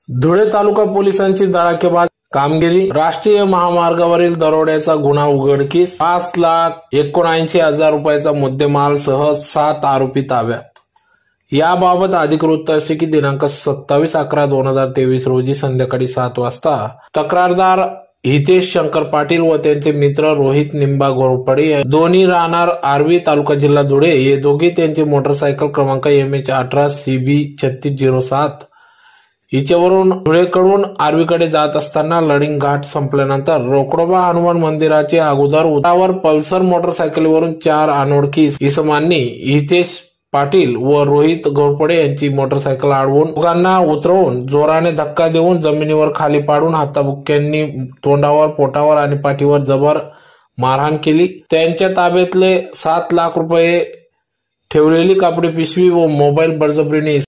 धुळे तालुका पोलिसांची धडाकेबाज कामगिरी। राष्ट्रीय महामार्गावरील दरोड्याचा गुन्हा उघडकीस। 5,79,000 रुपयाचा मुद्देमाल सह 7 आरोपी ताब्यात। याबाबत अधिक वृत्त असे की दिनांक 27/11/2023 रोजी संध्याकाळी 7 वाजता तक्रारदार हितेश शंकर पाटील व त्यांचे मित्र रोहित निंबा घोरपडे दोन्ही राहणार आर्वी तालुका जिल्हा धुळे हे दोघे त्यांचे मोटरसायकल क्रमांक MH18 CB 3607 हिच्यावरून धुळेकडून आर्वीकडे जात असताना लडिंग घाट संपल्यानंतर रोकडोबा हनुमान मंदिराचे अगोदर उतावर पल्सर मोटरसायकलवरून 4 अनोळखी इसमांनी हितेश पाटील व रोहित घोरपडे यांची मोटरसायकल अडवून दोघांना उतरवून जोराने धक्का देऊन जमिनीवर खाली पाडून हाताबुक्क्यांनी तोंडावर, पोटावर आणि पाठीवर जबर मारहाण केली। त्यांच्या ताब्यातले 7 लाख रुपये ठेवलेली कापडी पिशवी व मोबाईल बळजबरीने